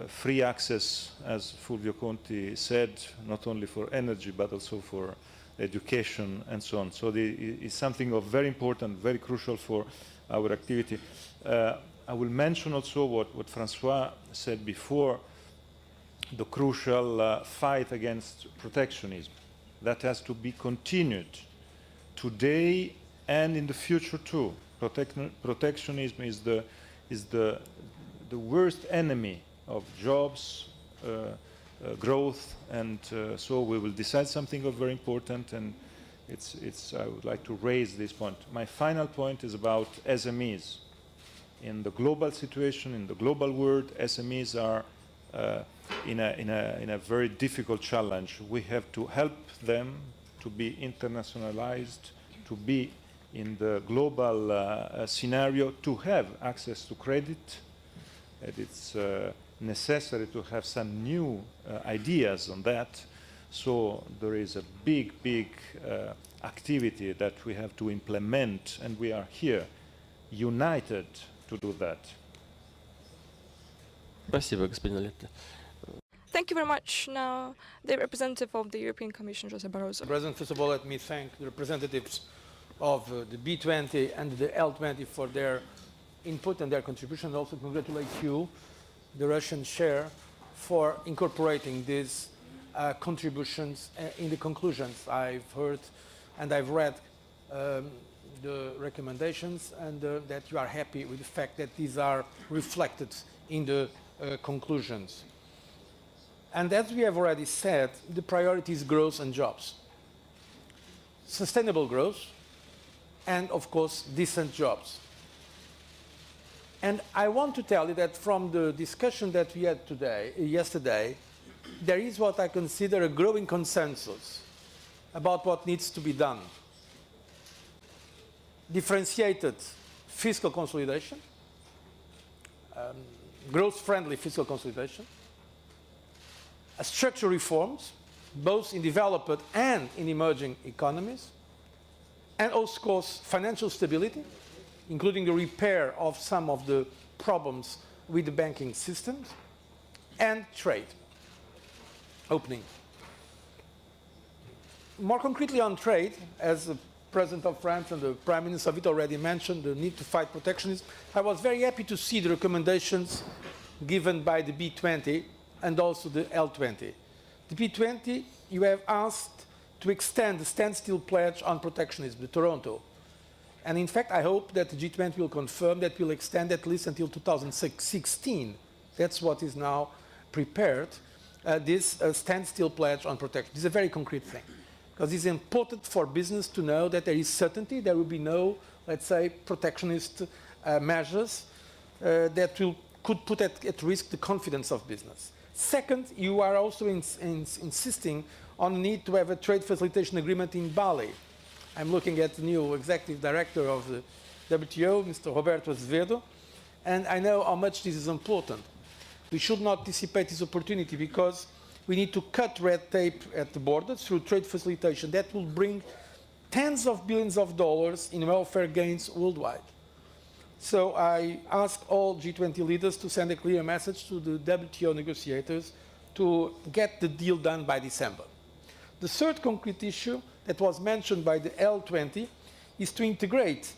free access, as Fulvio Conti said, not only for energy but also for education and so on. So it's something of very important, very crucial for our activity. I will mention also what Francois said before, the crucial fight against protectionism. That has to be continued today and in the future too. Protectionism is the worst enemy of jobs, growth, and so we will decide something of very important, and I would like to raise this point. My final point is about SMEs. in the global situation, in the global world. SMEs are in a very difficult challenge. We have to help them to be internationalized, to be in the global scenario, to have access to credit. And it's necessary to have some new ideas on that. So there is a big activity that we have to implement, and we are here united to do that. Thank you very much. Now, the representative of the European Commission, José Barroso. President, first of all, let me thank the representatives of the B20 and the L20 for their input and their contribution. Also congratulate you, the Russian chair, for incorporating these contributions in the conclusions. I've heard and I've read the recommendations, and that you are happy with the fact that these are reflected in the conclusions. And as we have already said, the priority is growth and jobs. Sustainable growth and, of course, decent jobs. And I want to tell you that from the discussion that we had yesterday, there is what I consider a growing consensus about what needs to be done. Differentiated fiscal consolidation, growth-friendly fiscal consolidation, structural reforms, both in developed and in emerging economies, and of course financial stability, including the repair of some of the problems with the banking systems, and trade opening. More concretely on trade, as the President of France and the Prime Minister of it already mentioned, the need to fight protectionism, I was very happy to see the recommendations given by the B20 and also the L20. The B20, you have asked to extend the standstill pledge on protectionism, the Toronto. And in fact, I hope that the G20 will confirm that will extend at least until 2016. That's what is now prepared, this standstill pledge on protection. This is a very concrete thing, because it's important for business to know that there is certainty, there will be no, let's say, protectionist measures that could put at risk the confidence of business. Second, you are also insisting on the need to have a trade facilitation agreement in Bali. I'm looking at the new executive director of the WTO, Mr. Roberto Azevedo, and I know how much this is important. We should not dissipate this opportunity, because we need to cut red tape at the borders through trade facilitation. That will bring tens of billions of dollars in welfare gains worldwide. So I ask all G20 leaders to send a clear message to the WTO negotiators to get the deal done by December. The third concrete issue that was mentioned by the L20 is to integrate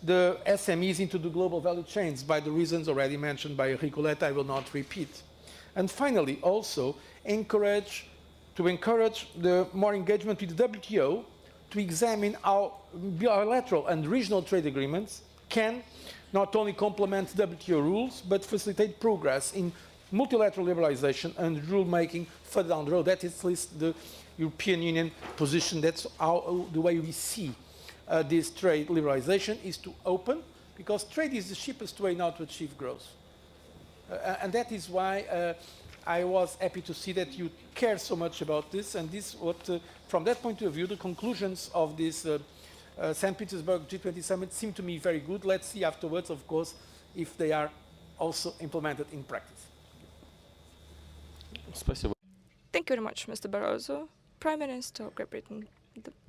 the SMEs into the global value chains by the reasons already mentioned by Ricoletta. I will not repeat. And finally, also encourage the more engagement with the WTO to examine how bilateral and regional trade agreements can not only complement WTO rules, but facilitate progress in multilateral liberalization and rulemaking further down the road. That is at least the European Union position. That's the way we see this trade liberalization, is to open, because trade is the cheapest way now to achieve growth. And that is why I was happy to see that you care so much about this. And this, from that point of view, the conclusions of this St. Petersburg G20 summit seem to me very good. Let's see afterwards, of course, if they are also implemented in practice. Thank you very much, Mr. Barroso. Prime Minister of Great Britain,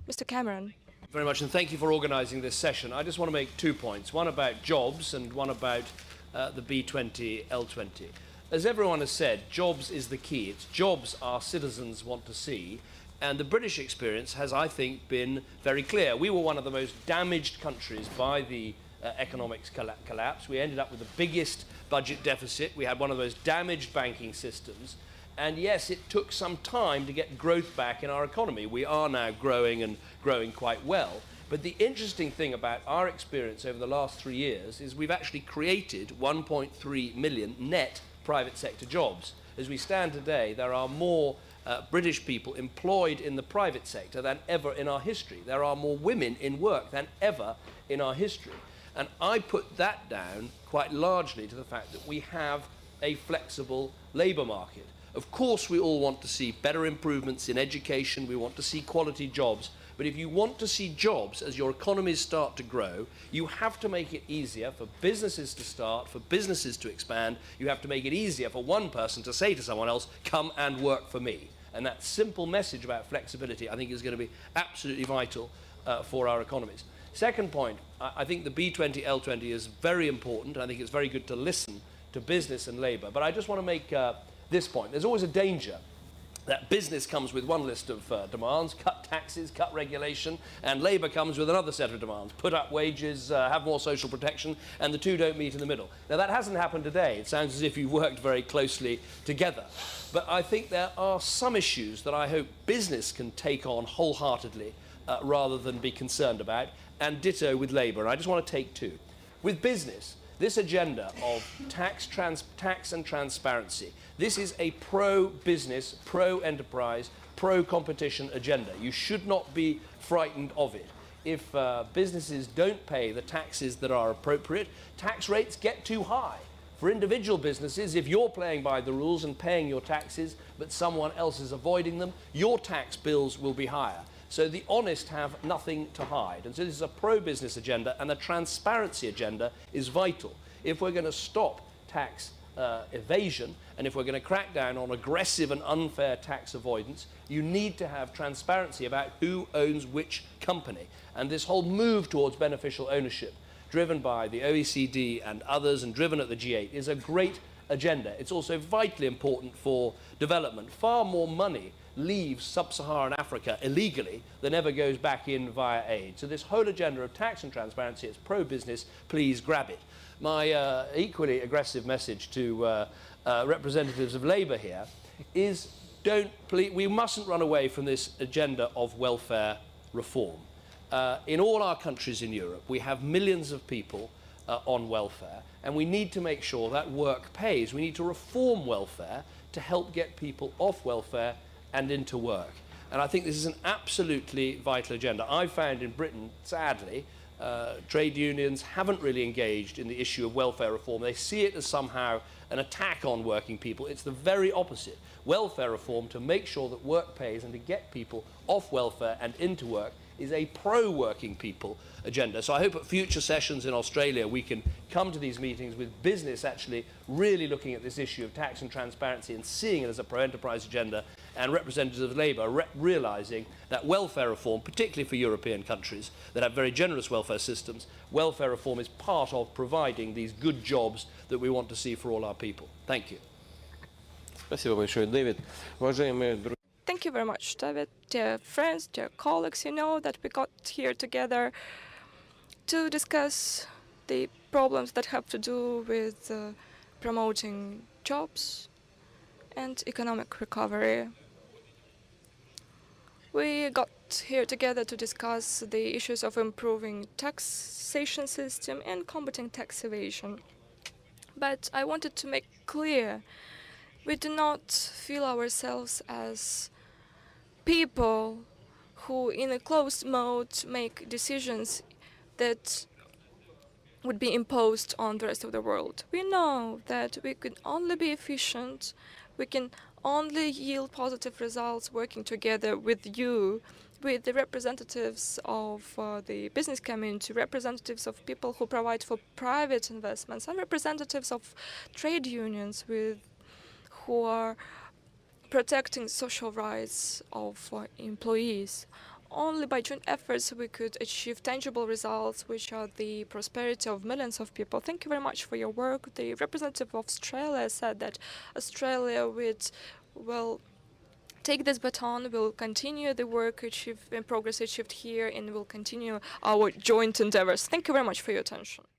Mr. Cameron. Very much, and thank you for organising this session. I just want to make 2 points, one about jobs and one about the B20, L20. As everyone has said, jobs is the key. It's jobs our citizens want to see, and the British experience has, I think, been very clear. We were one of the most damaged countries by the economic collapse. We ended up with the biggest budget deficit. We had one of the most damaged banking systems. And yes, it took some time to get growth back in our economy. We are now growing, and growing quite well. But the interesting thing about our experience over the last 3 years is we've actually created 1.3 million net private sector jobs. As we stand today, there are more British people employed in the private sector than ever in our history. There are more women in work than ever in our history. And I put that down quite largely to the fact that we have a flexible labour market. Of course, we all want to see better improvements in education, we want to see quality jobs, but if you want to see jobs as your economies start to grow, you have to make it easier for businesses to start, for businesses to expand. You have to make it easier for one person to say to someone else, come and work for me. And that simple message about flexibility, I think, is going to be absolutely vital for our economies. Second point, I think the B20, L20 is very important. I think it's very good to listen to business and labour. But I just want to make this point. There's always a danger that business comes with one list of demands, cut taxes, cut regulation, and labour comes with another set of demands, put up wages, have more social protection, and the two don't meet in the middle. Now, that hasn't happened today. It sounds as if you've worked very closely together. But I think there are some issues that I hope business can take on wholeheartedly rather than be concerned about, and ditto with labour. And I just want to take two. With business, this agenda of tax and transparency, this is a pro-business, pro-enterprise, pro-competition agenda. You should not be frightened of it. If businesses don't pay the taxes that are appropriate, tax rates get too high. For individual businesses, if you're playing by the rules and paying your taxes, but someone else is avoiding them, your tax bills will be higher. So the honest have nothing to hide. And so this is a pro-business agenda, and the transparency agenda is vital. If we're going to stop tax evasion, and if we're going to crack down on aggressive and unfair tax avoidance, you need to have transparency about who owns which company. And this whole move towards beneficial ownership, driven by the OECD and others and driven at the G8, is a great agenda. It's also vitally important for development. Far more money leaves sub-Saharan Africa illegally than ever goes back in via aid. So this whole agenda of tax and transparency is pro-business. Please grab it. My equally aggressive message to representatives of Labour here is we mustn't run away from this agenda of welfare reform. In all our countries in Europe, we have millions of people on welfare, and we need to make sure that work pays. We need to reform welfare to help get people off welfare and into work. And I think this is an absolutely vital agenda. I've found in Britain, sadly, trade unions haven't really engaged in the issue of welfare reform. They see it as somehow an attack on working people. It's the very opposite. Welfare reform, to make sure that work pays and to get people off welfare and into work, is a pro-working people agenda. So I hope at future sessions in Australia we can come to these meetings with business actually really looking at this issue of tax and transparency and seeing it as a pro-enterprise agenda, and representatives of Labour realising that welfare reform, particularly for European countries that have very generous welfare systems, welfare reform is part of providing these good jobs that we want to see for all our people. Thank you. Спасибо большое, Дэвид. Уважаемые друзья. Thank you very much, David. Dear friends, dear colleagues, you know that we got here together to discuss the problems that have to do with promoting jobs and economic recovery. We got here together to discuss the issues of improving taxation system and combating tax evasion. But I wanted to make clear we do not feel ourselves as people who, in a closed mode, make decisions that would be imposed on the rest of the world. We know that we can only be efficient, we can only yield positive results working together with you, with the representatives of the business community, representatives of people who provide for private investments, and representatives of trade unions who are protecting social rights of employees. Only by joint efforts we could achieve tangible results, which are the prosperity of millions of people. Thank you very much for your work. The representative of Australia said that Australia will take this baton, will continue the work achieved and progress achieved here, and will continue our joint endeavors. Thank you very much for your attention.